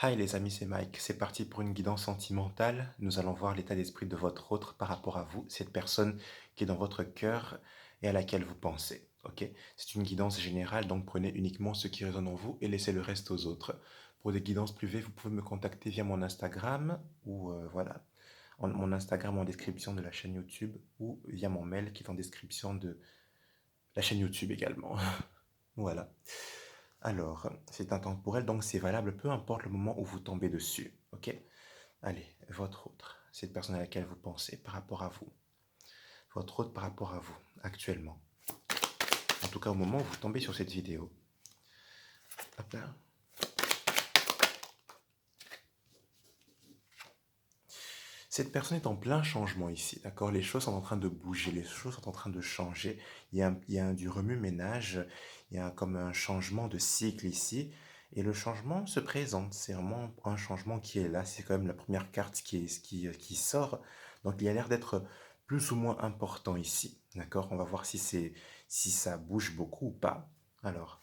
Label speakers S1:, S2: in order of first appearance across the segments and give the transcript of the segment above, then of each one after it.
S1: Hi les amis, c'est Mike. C'est parti pour une guidance sentimentale. Nous allons voir l'état d'esprit de votre autre par rapport à vous, cette personne qui est dans votre cœur et à laquelle vous pensez. Ok? C'est une guidance générale, donc prenez uniquement ce qui résonne en vous et laissez le reste aux autres. Pour des guidances privées, vous pouvez me contacter via mon Instagram ou voilà, mon Instagram en description de la chaîne YouTube ou via mon mail qui est en description de la chaîne YouTube également. Voilà. Alors, c'est intemporel, donc c'est valable peu importe le moment où vous tombez dessus. Ok? Allez, votre autre, cette personne à laquelle vous pensez par rapport à vous. Votre autre par rapport à vous, actuellement. En tout cas, au moment où vous tombez sur cette vidéo. Hop là. Cette personne est en plein changement ici, d'accord? Les choses sont en train de bouger, les choses sont en train de changer. Il y a du remue-ménage, il y a comme un changement de cycle ici. Et le changement se présente, c'est vraiment un changement qui est là. C'est quand même la première carte qui sort. Donc il y a l'air d'être plus ou moins important ici, d'accord? On va voir si ça bouge beaucoup ou pas. Alors,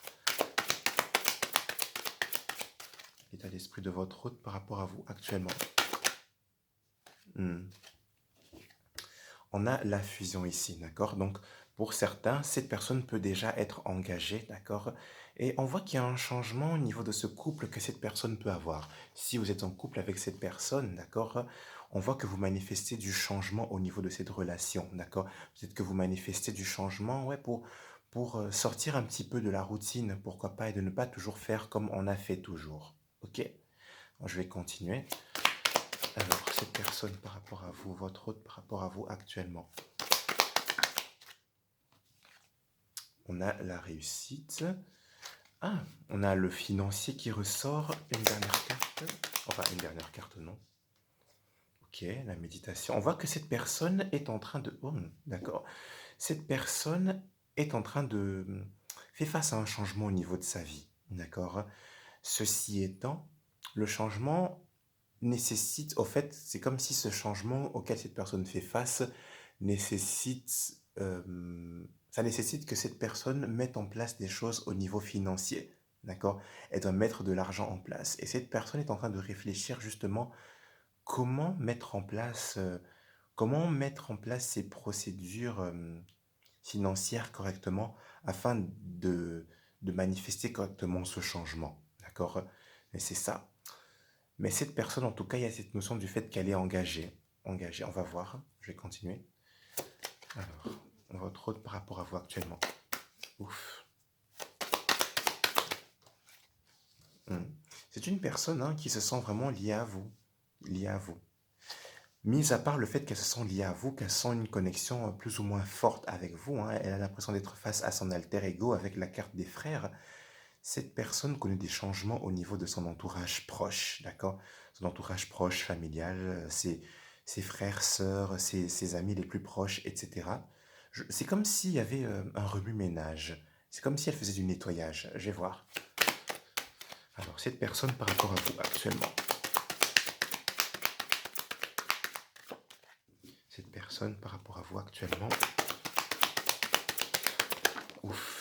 S1: l'état d'esprit de votre hôte par rapport à vous actuellement. Hmm. On a la fusion ici, d'accord? Donc, pour certains, cette personne peut déjà être engagée, d'accord? Et on voit qu'il y a un changement au niveau de ce couple que cette personne peut avoir. Si vous êtes en couple avec cette personne, d'accord? On voit que vous manifestez du changement au niveau de cette relation, d'accord? Peut-être que vous manifestez du changement, ouais, pour sortir un petit peu de la routine, pourquoi pas, et de ne pas toujours faire comme on a fait toujours. Ok? Je vais continuer. Alors, cette personne par rapport à vous, votre autre par rapport à vous actuellement. On a la réussite. Ah, on a le financier qui ressort. Une dernière carte. Enfin, une dernière carte, non. Ok, la méditation. On voit que cette personne est en train de... Oh, d'accord. Cette personne est en train de... fait face à un changement au niveau de sa vie. D'accord. Ceci étant, le changement nécessite... Au fait, c'est comme si ce changement auquel cette personne fait face nécessite... ça nécessite que cette personne mette en place des choses au niveau financier. D'accord? Elle doit mettre de l'argent en place. Et cette personne est en train de réfléchir justement comment mettre en place ces procédures financières correctement afin de manifester correctement ce changement. D'accord? Et c'est ça. Mais cette personne, en tout cas, il y a cette notion du fait qu'elle est engagée. Engagée, on va voir. Je vais continuer. Alors, votre autre par rapport à vous actuellement. Ouf. C'est une personne qui se sent vraiment liée à vous. Liée à vous. Mis à part le fait qu'elle se sent liée à vous, qu'elle sent une connexion plus ou moins forte avec vous, elle a l'impression d'être face à son alter ego avec la carte des frères. Cette personne connaît des changements au niveau de son entourage proche, d'accord? Son entourage proche, familial, ses frères, sœurs, ses amis les plus proches, etc. C'est comme s'il y avait un remue-ménage. C'est comme si elle faisait du nettoyage. Je vais voir. Alors, cette personne par rapport à vous actuellement. Cette personne par rapport à vous actuellement. Ouf.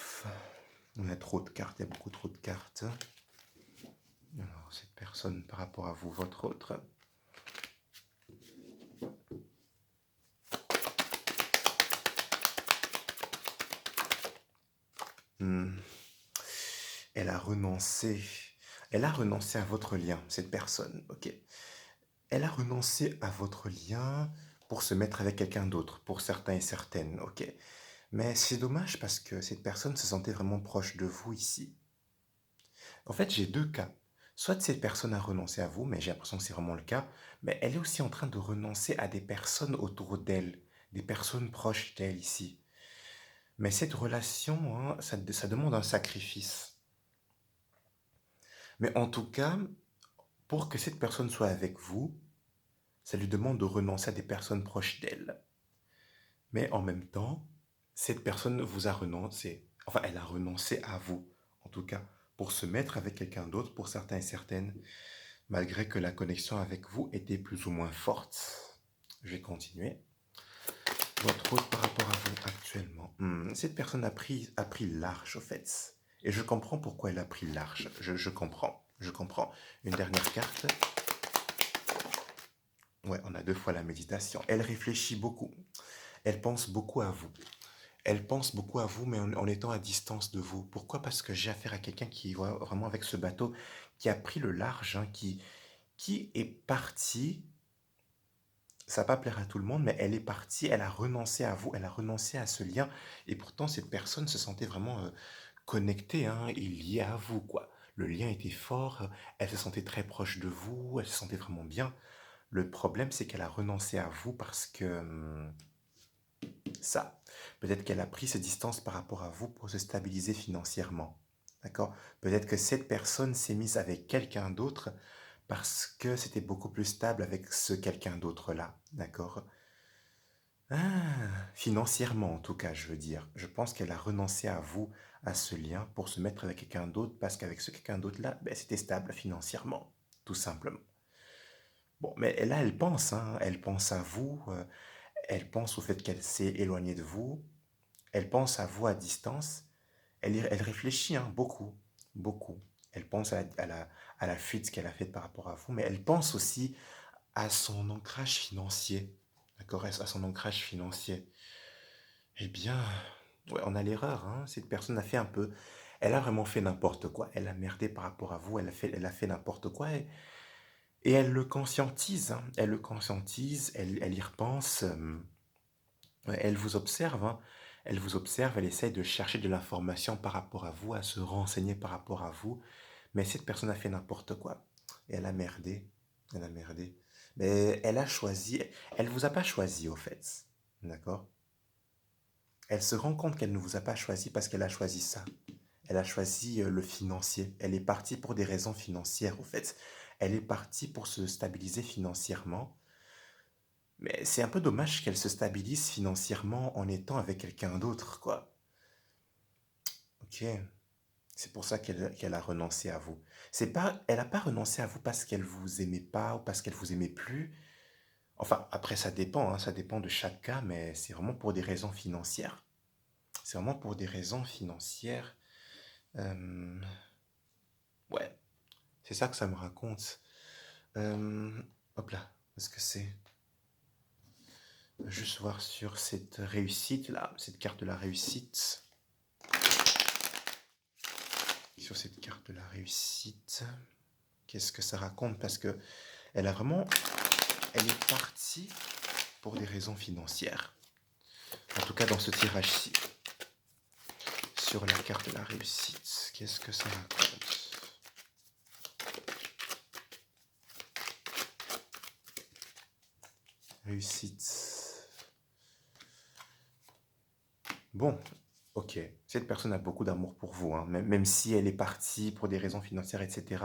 S1: On a trop de cartes, il y a beaucoup trop de cartes. Alors, cette personne par rapport à vous, votre autre. Elle a renoncé. Elle a renoncé à votre lien, cette personne, ok. Elle a renoncé à votre lien pour se mettre avec quelqu'un d'autre, pour certains et certaines, ok. Mais c'est dommage parce que cette personne se sentait vraiment proche de vous ici. En fait, j'ai deux cas. Soit cette personne a renoncé à vous, mais j'ai l'impression que c'est vraiment le cas, mais elle est aussi en train de renoncer à des personnes autour d'elle, des personnes proches d'elle ici. Mais cette relation, ça demande un sacrifice. Mais en tout cas, pour que cette personne soit avec vous, ça lui demande de renoncer à des personnes proches d'elle. Mais en même temps, cette personne vous a renoncé. Enfin, elle a renoncé à vous, en tout cas, pour se mettre avec quelqu'un d'autre, pour certains et certaines, malgré que la connexion avec vous était plus ou moins forte. Je vais continuer. Votre autre par rapport à vous actuellement. Cette personne a pris large, au fait. Et je comprends pourquoi elle a pris large. Je comprends. je comprends. Une dernière carte. Ouais, on a 2 fois la méditation. Elle réfléchit beaucoup. Elle pense beaucoup à vous. Elle pense beaucoup à vous, mais en étant à distance de vous. Pourquoi? Parce que j'ai affaire à quelqu'un qui, vraiment avec ce bateau, qui a pris le large, hein, qui est parti. Ça va pas plaire à tout le monde, mais elle est partie, elle a renoncé à vous, elle a renoncé à ce lien. Et pourtant, cette personne se sentait vraiment connectée, hein, et liée à vous, quoi. Le lien était fort, elle se sentait très proche de vous, elle se sentait vraiment bien. Le problème, c'est qu'elle a renoncé à vous parce que ça, peut-être qu'elle a pris ses distances par rapport à vous pour se stabiliser financièrement. D'accord? Peut-être que cette personne s'est mise avec quelqu'un d'autre parce que c'était beaucoup plus stable avec ce quelqu'un d'autre-là. D'accord? Financièrement, en tout cas, je veux dire. Je pense qu'elle a renoncé à vous, à ce lien, pour se mettre avec quelqu'un d'autre, parce qu'avec ce quelqu'un d'autre-là, ben, c'était stable financièrement, tout simplement. Bon, mais là, elle pense, hein, elle pense à vous, elle pense au fait qu'elle s'est éloignée de vous, elle pense à vous à distance, elle réfléchit, hein, beaucoup, beaucoup. Elle pense à la fuite qu'elle a faite par rapport à vous, mais elle pense aussi à son ancrage financier, d'accord, à son ancrage financier. Eh bien, ouais, on a l'erreur, hein. Cette personne a fait un peu, elle a vraiment fait n'importe quoi. Elle a merdé par rapport à vous, elle a fait n'importe quoi et elle le conscientise, hein. Elle le conscientise, elle y repense. Ouais, elle vous observe, hein. Elle vous observe, elle essaye de chercher de l'information par rapport à vous, à se renseigner par rapport à vous. Mais cette personne a fait n'importe quoi. Et elle a merdé. Elle a merdé. Mais elle a choisi, elle vous a pas choisi au fait. D'accord? Elle se rend compte qu'elle ne vous a pas choisi parce qu'elle a choisi ça. Elle a choisi le financier. Elle est partie pour des raisons financières, au fait. Elle est partie pour se stabiliser financièrement. Mais c'est un peu dommage qu'elle se stabilise financièrement en étant avec quelqu'un d'autre, quoi. Ok. C'est pour ça qu'elle a renoncé à vous. C'est pas, elle n'a pas renoncé à vous parce qu'elle vous aimait pas ou parce qu'elle vous aimait plus. Enfin, après, ça dépend, hein, ça dépend de chaque cas, mais c'est vraiment pour des raisons financières. C'est vraiment pour des raisons financières. Euh, ouais, c'est ça que ça me raconte. Euh, hop là, est-ce que c'est? Juste voir sur cette réussite là, cette carte de la réussite. Sur cette carte de la réussite, qu'est-ce que ça raconte? Parce que elle a vraiment, elle est partie pour des raisons financières. En tout cas, dans ce tirage-ci, sur la carte de la réussite, qu'est-ce que ça raconte? Réussite. Bon, ok. Cette personne a beaucoup d'amour pour vous, hein, même si elle est partie pour des raisons financières, etc.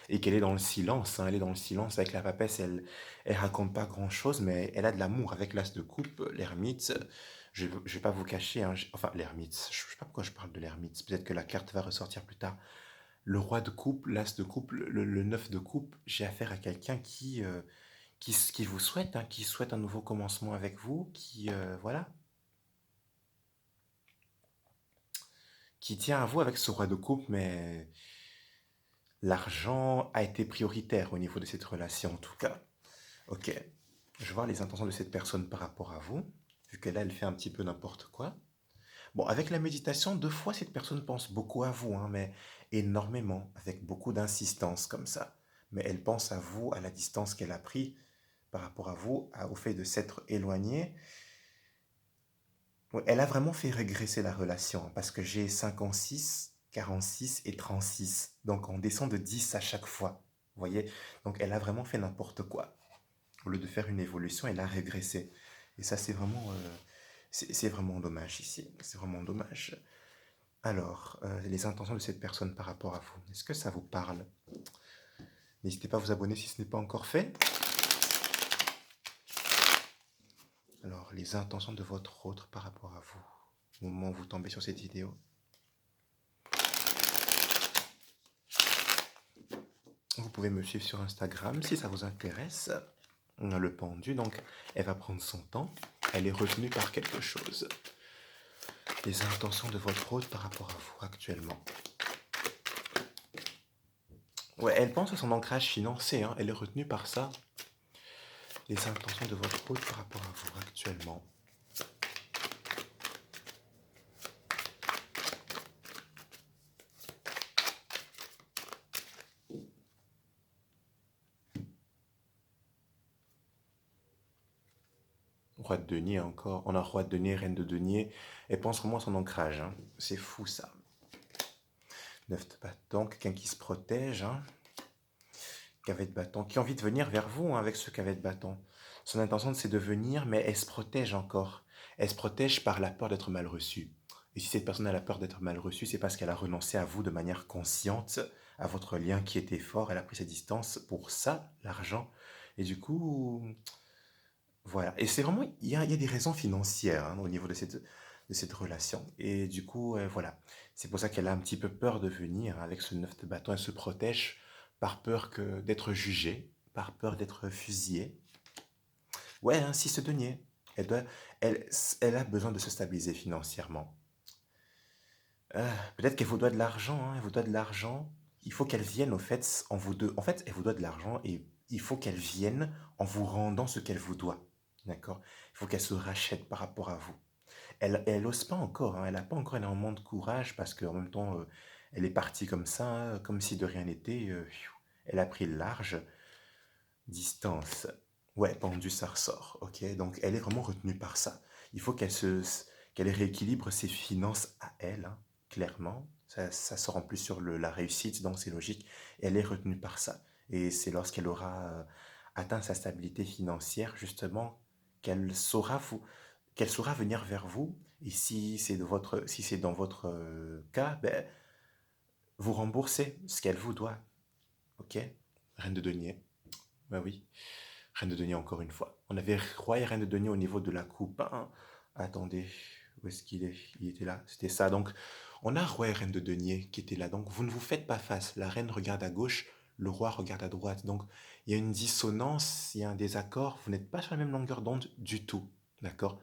S1: Et qu'elle est dans le silence, hein, elle est dans le silence avec la papesse, elle raconte pas grand-chose, mais elle a de l'amour avec l'as de coupe, l'ermite. Je vais pas vous cacher, hein, enfin l'ermite, je sais pas pourquoi je parle de l'ermite, peut-être que la carte va ressortir plus tard. Le roi de coupe, l'as de coupe, le neuf de coupe, j'ai affaire à quelqu'un qui vous souhaite, hein, qui souhaite un nouveau commencement avec vous, voilà, qui tient à vous avec ce roi de coupe, mais l'argent a été prioritaire au niveau de cette relation en tout cas. Ok, je vais voir les intentions de cette personne par rapport à vous, vu que là elle fait un petit peu n'importe quoi. Bon, avec la méditation, 2 fois cette personne pense beaucoup à vous, hein, mais énormément, avec beaucoup d'insistance comme ça. Mais elle pense à vous, à la distance qu'elle a pris par rapport à vous, au fait de s'être éloignée. Ouais, elle a vraiment fait régresser la relation, hein, parce que j'ai 56, 46 et 36. Donc on descend de 10 à chaque fois. Vous voyez? Donc elle a vraiment fait n'importe quoi. Au lieu de faire une évolution, elle a régressé. Et ça, c'est vraiment dommage ici. C'est vraiment dommage. Alors, les intentions de cette personne par rapport à vous, est-ce que ça vous parle? N'hésitez pas à vous abonner si ce n'est pas encore fait. Alors, les intentions de votre autre par rapport à vous, au moment où vous tombez sur cette vidéo. Vous pouvez me suivre sur Instagram si ça vous intéresse. On a le pendu, donc elle va prendre son temps. Elle est retenue par quelque chose. Les intentions de votre hôte par rapport à vous actuellement. Ouais, elle pense à son ancrage financier, hein, elle est retenue par ça. Les intentions de votre hôte par rapport à vous actuellement. Roi de denier encore. On a roi de denier, reine de denier. Elle pense vraiment à son ancrage, hein. C'est fou ça. Neuf de bâton, quelqu'un qui se protège, hein. Cavet de bâton, qui a envie de venir vers vous, hein, avec ce cavet de bâton. Son intention, c'est de venir, mais elle se protège encore. Elle se protège par la peur d'être mal reçue. Et si cette personne a la peur d'être mal reçue, c'est parce qu'elle a renoncé à vous de manière consciente, à votre lien qui était fort. Elle a pris sa distance pour ça, l'argent. Et du coup, voilà. Et c'est vraiment, il y a des raisons financières, hein, au niveau de cette relation. Et du coup, voilà. C'est pour ça qu'elle a un petit peu peur de venir avec ce neuf de bâton. Elle se protège par peur que d'être jugée, par peur d'être fusillée. Ouais, hein, si ce denier. Elle, doit, elle, elle a besoin de se stabiliser financièrement. Peut-être qu'elle vous doit de l'argent, hein, elle vous doit de l'argent. Il faut qu'elle vienne, au fait, en vous deux. En fait, elle vous doit de l'argent et il faut qu'elle vienne en vous rendant ce qu'elle vous doit. D'accord? Il faut qu'elle se rachète par rapport à vous. Elle ose pas encore, hein, elle n'a pas encore énormément de courage parce qu'en même temps, elle est partie comme ça, hein, comme si de rien n'était. Elle a pris large distance. Ouais, pendu, ça ressort. Ok, donc elle est vraiment retenue par ça. Il faut qu'elle rééquilibre ses finances à elle, hein, clairement. Ça sort en plus sur la réussite, donc c'est logique. Elle est retenue par ça. Et c'est lorsqu'elle aura atteint sa stabilité financière, justement, qu'elle saura qu'elle saura venir vers vous. Et si c'est dans votre cas, ben, vous remboursez ce qu'elle vous doit. Ok? Reine de denier. Ben oui. Reine de denier encore une fois. On avait roi et reine de denier au niveau de la coupe, hein. Attendez, où est-ce qu'il est? Il était là. C'était ça. Donc, on a roi et reine de denier qui étaient là. Donc, vous ne vous faites pas face. La reine regarde à gauche, le roi regarde à droite. Donc, il y a une dissonance, il y a un désaccord. Vous n'êtes pas sur la même longueur d'onde du tout. D'accord?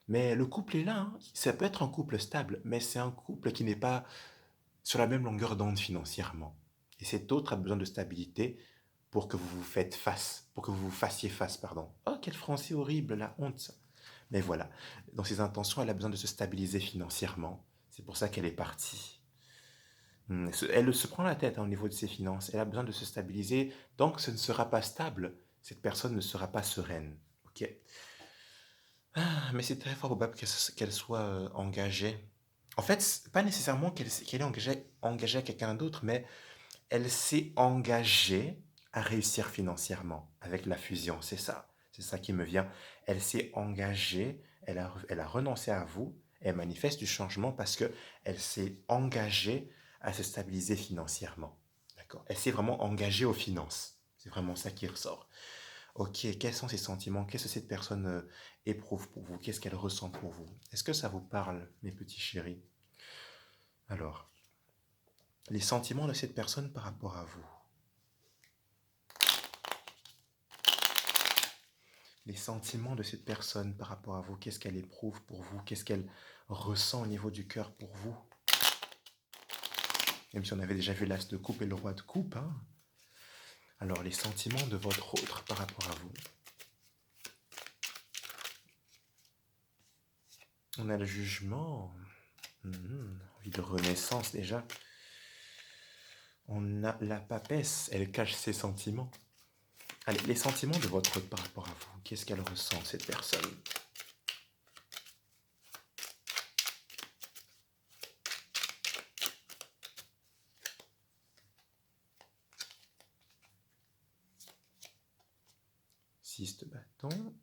S1: Mais le couple est là, hein. Ça peut être un couple stable, mais c'est un couple qui n'est pas sur la même longueur d'onde financièrement. Et cet autre a besoin de stabilité pour que vous vous faites face, pour que vous vous fassiez face, pardon. Oh, quel français horrible, la honte. Mais voilà, dans ses intentions, elle a besoin de se stabiliser financièrement. C'est pour ça qu'elle est partie. Elle se prend la tête, hein, au niveau de ses finances. Elle a besoin de se stabiliser. Tant que ce ne sera pas stable, cette personne ne sera pas sereine. Ok. Ah, mais c'est très fort probable qu'elle soit engagée. En fait, pas nécessairement qu'elle est engagée à quelqu'un d'autre, mais elle s'est engagée à réussir financièrement avec la fusion. C'est ça. C'est ça qui me vient. Elle s'est engagée, elle a renoncé à vous, elle manifeste du changement parce que elle s'est engagée à se stabiliser financièrement. D'accord? Elle s'est vraiment engagée aux finances. C'est vraiment ça qui ressort. Ok, quels sont ses sentiments? Qu'est-ce que cette personne éprouve pour vous? Qu'est-ce qu'elle ressent pour vous? Est-ce que ça vous parle, mes petits chéris? Alors, les sentiments de cette personne par rapport à vous. Les sentiments de cette personne par rapport à vous, qu'est-ce qu'elle éprouve pour vous? Qu'est-ce qu'elle ressent au niveau du cœur pour vous? Même si on avait déjà vu l'as de coupe et le roi de coupe, hein. Alors, les sentiments de votre autre par rapport à vous. On a le jugement. Envie de renaissance déjà. On a la papesse, elle cache ses sentiments. Allez, les sentiments de votre autre par rapport à vous. Qu'est-ce qu'elle ressent, cette personne? Six de bâton.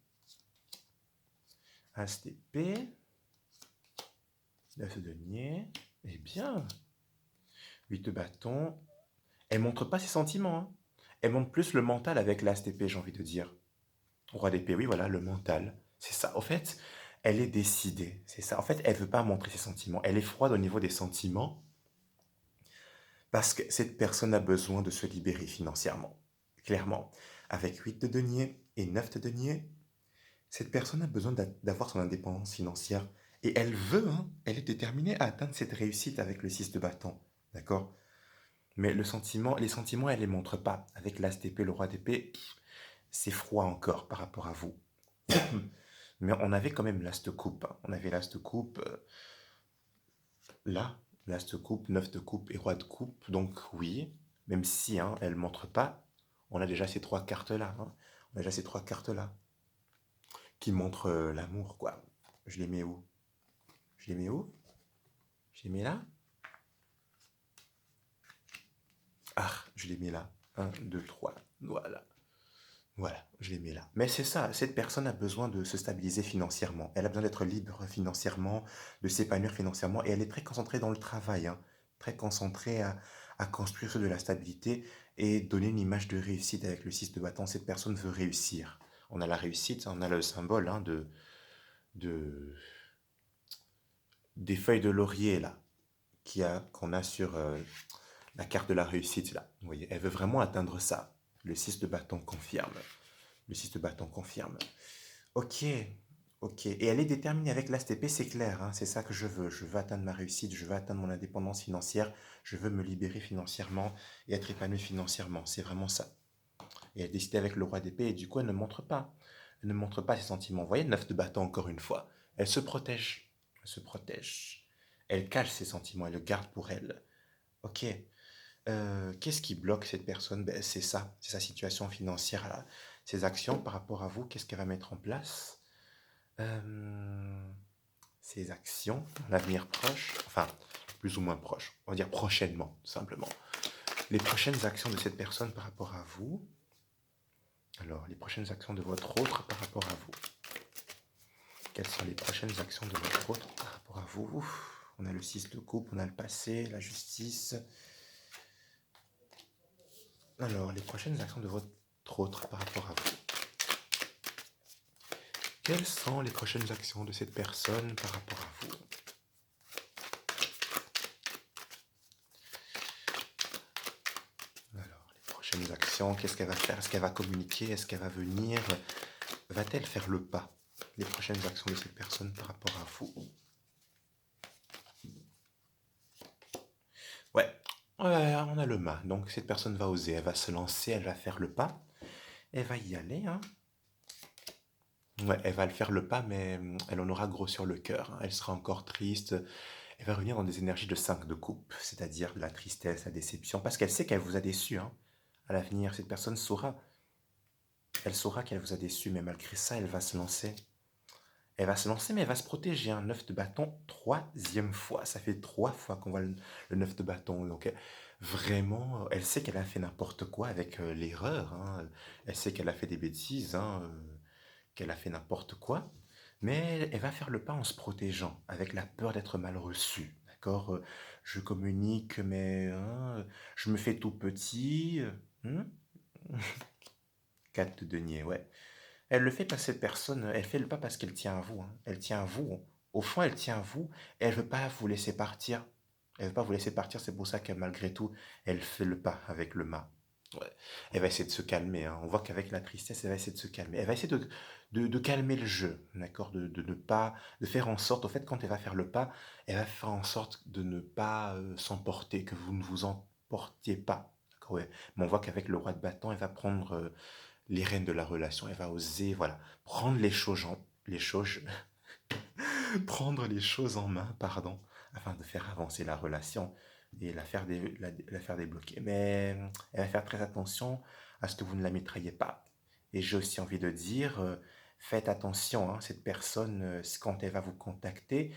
S1: As d'épée. Neuf de denier. Eh bien. 8 de bâton. Elle montre pas ses sentiments, hein. Elle montre plus le mental avec l'as d'épée, j'ai envie de dire. Roi d'épée, oui, voilà, le mental. C'est ça. En fait, elle est décidée. C'est ça. En fait, elle veut pas montrer ses sentiments. Elle est froide au niveau des sentiments parce que cette personne a besoin de se libérer financièrement. Clairement. Avec 8 de denier et 9 de denier, cette personne a besoin d'avoir son indépendance financière. Et elle veut, hein, elle est déterminée à atteindre cette réussite avec le 6 de bâton. D'accord? Mais les sentiments, elle les montre pas. Avec l'as d'épée, le roi d'épée, c'est froid encore par rapport à vous. Mais on avait quand même l'as de coupe, hein. On avait l'as de coupe là, l'as de coupe, neuf de coupe et roi de coupe. Donc oui, même si hein, elle montre pas, on a déjà ces trois cartes-là, hein. On a déjà ces trois cartes-là qui montrent l'amour, quoi. Je les mets où? Je les mets où? Je les mets là? Ah, je les mets là. Un, 2, 3. Voilà. Voilà, je les mets là. Mais c'est ça, cette personne a besoin de se stabiliser financièrement. Elle a besoin d'être libre financièrement, de s'épanouir financièrement. Et elle est très concentrée dans le travail, hein. Très concentrée à construire de la stabilité et donner une image de réussite avec le 6 de bâton. Cette personne veut réussir. On a la réussite, on a le symbole hein, de, des feuilles de laurier là, qu'on a sur la carte de la réussite là. Vous voyez, elle veut vraiment atteindre ça. Le 6 de bâton confirme. Le 6 de bâton confirme. Ok, ok. Et elle est déterminée avec l'ASTP, c'est clair, hein, c'est ça que je veux. Je veux atteindre ma réussite, je veux atteindre mon indépendance financière, je veux me libérer financièrement et être épanoui financièrement. C'est vraiment ça. Et elle décide avec le roi d'épée et du coup, elle ne montre pas. Elle ne montre pas ses sentiments. Vous voyez, neuf de bâton encore une fois. Elle se protège. Elle se protège. Elle cache ses sentiments, elle le garde pour elle. Ok. Qu'est-ce qui bloque cette personne? Ben, c'est ça, c'est sa situation financière, là. Ses actions par rapport à vous, qu'est-ce qu'elle va mettre en place? Euh, Ses actions, l'avenir proche, enfin, plus ou moins proche, on va dire prochainement, tout simplement. Les prochaines actions de cette personne par rapport à vous. Alors, les prochaines actions de votre autre par rapport à vous. Quelles sont les prochaines actions de votre autre par rapport à vous? Ouf, on a le 6 de coupe, on a le passé, la justice. Alors, les prochaines actions de votre autre par rapport à vous. Quelles sont les prochaines actions de cette personne par rapport à vous? Alors, les prochaines actions, qu'est-ce qu'elle va faire? Est-ce qu'elle va communiquer? Est-ce qu'elle va venir? Va-t-elle faire le pas? Les prochaines actions de cette personne par rapport à vous? Ouais, ouais, on a le mât. Donc, cette personne va oser, elle va se lancer, elle va faire le pas. Elle va y aller, hein. Ouais, elle va le faire le pas, mais elle en aura gros sur le cœur, hein. Elle sera encore triste. Elle va revenir dans des énergies de 5 de coupe, c'est-à-dire de la tristesse, la déception, parce qu'elle sait qu'elle vous a déçu, hein. À l'avenir, cette personne saura. Elle saura qu'elle vous a déçu, mais malgré ça, elle va se lancer. Elle va se lancer, mais elle va se protéger. Un 9 de bâton, troisième fois. Ça fait 3 fois qu'on voit le 9 de bâton. Donc, vraiment, elle sait qu'elle a fait n'importe quoi avec l'erreur, hein. Elle sait qu'elle a fait des bêtises, hein, qu'elle a fait n'importe quoi. Mais elle va faire le pas en se protégeant, avec la peur d'être mal reçue. D'accord? Je communique, mais hein, je me fais tout petit. 4 de denier, ouais. Elle le fait parce que cette personne, elle fait le pas parce qu'elle tient à vous, hein. Elle tient à vous. Au fond, elle tient à vous et elle veut pas vous laisser partir. Elle veut pas vous laisser partir, c'est pour ça que malgré tout, elle fait le pas avec le mât. Ouais. Elle va essayer de se calmer, hein. On voit qu'avec la tristesse, elle va essayer de se calmer. Elle va essayer de calmer le jeu, d'accord? De ne pas, de faire en sorte, au fait, quand elle va faire le pas, elle va faire en sorte de ne pas s'emporter, que vous ne vous emportiez pas. D'accord, ouais. Mais on voit qu'avec le roi de bâton, elle va prendre les rênes de la relation. Elle va oser, voilà, prendre les choses, prendre les choses en main, pardon, afin de faire avancer la relation et la faire débloquer. Mais elle va faire très attention à ce que vous ne la mitraillez pas. Et j'ai aussi envie de dire, faites attention, hein, cette personne, quand elle va vous contacter,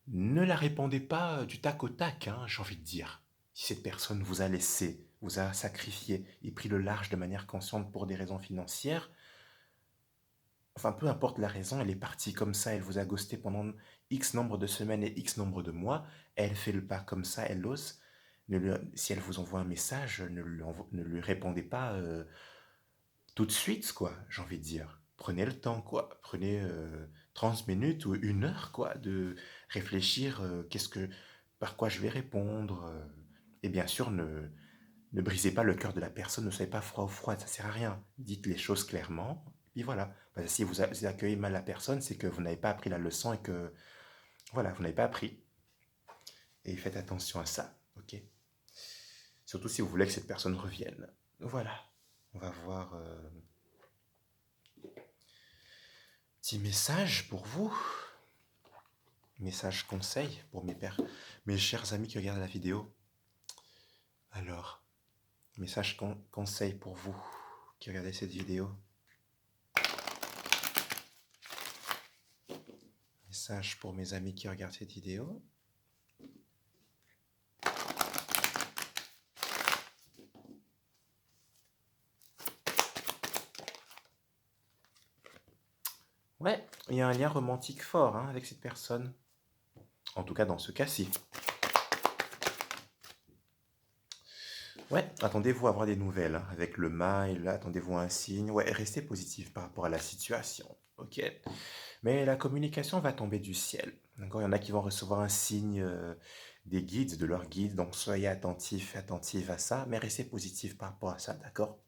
S1: ne la répondez pas du tac au tac, hein, j'ai envie de dire. Si cette personne vous a laissé, vous a sacrifié et pris le large de manière consciente pour des raisons financières, enfin peu importe la raison, elle est partie comme ça, elle vous a ghosté pendant X nombre de semaines et X nombre de mois, elle fait le pas comme ça, elle ose. Si elle vous envoie un message, ne lui répondez pas tout de suite, quoi, j'ai envie de dire. Prenez le temps, quoi. Prenez 30 minutes ou 1 heure, quoi, de réfléchir par quoi je vais répondre. Et bien sûr, ne brisez pas le cœur de la personne, ne soyez pas froid ou froide, ça sert à rien. Dites les choses clairement, et puis voilà. Parce que si vous accueillez mal la personne, c'est que vous n'avez pas appris la leçon et que, voilà, vous n'avez pas appris. Et faites attention à ça, ok? Surtout si vous voulez que cette personne revienne. Voilà, on va voir petit message pour vous. Message conseil pour mes chers amis qui regardent la vidéo. Alors, message conseil pour vous qui regardez cette vidéo. Message pour mes amis qui regardent cette vidéo. Ouais, il y a un lien romantique fort hein, avec cette personne. En tout cas, dans ce cas-ci. Ouais, attendez-vous à avoir des nouvelles hein, avec le mail, attendez-vous à un signe. Ouais, restez positif par rapport à la situation. Ok. Mais la communication va tomber du ciel. D'accord? Il y en a qui vont recevoir un signe des guides, de leur guide. Donc soyez attentifs, attentifs à ça. Mais restez positif par rapport à ça, d'accord?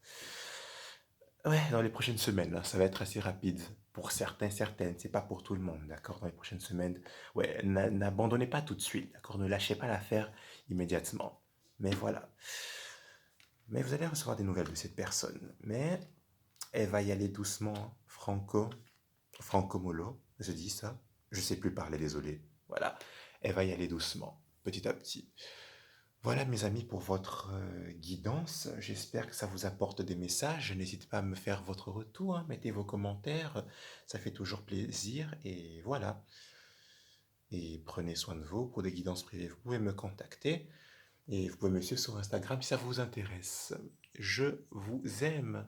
S1: Ouais, dans les prochaines semaines, là, ça va être assez rapide. Pour certains, certaines. C'est pas pour tout le monde, d'accord? Dans les prochaines semaines. Ouais, n'abandonnez pas tout de suite, d'accord? Ne lâchez pas l'affaire immédiatement. Mais voilà. Mais vous allez recevoir des nouvelles de cette personne. Mais elle va y aller doucement, franco mollo, je dis ça. Je sais plus parler, désolé. Voilà. Elle va y aller doucement, petit à petit. Voilà, mes amis, pour votre guidance. J'espère que ça vous apporte des messages. N'hésitez pas à me faire votre retour, hein. Mettez vos commentaires. Ça fait toujours plaisir. Et voilà. Et prenez soin de vous. Pour des guidances privées, vous pouvez me contacter. Et vous pouvez me suivre sur Instagram si ça vous intéresse. Je vous aime.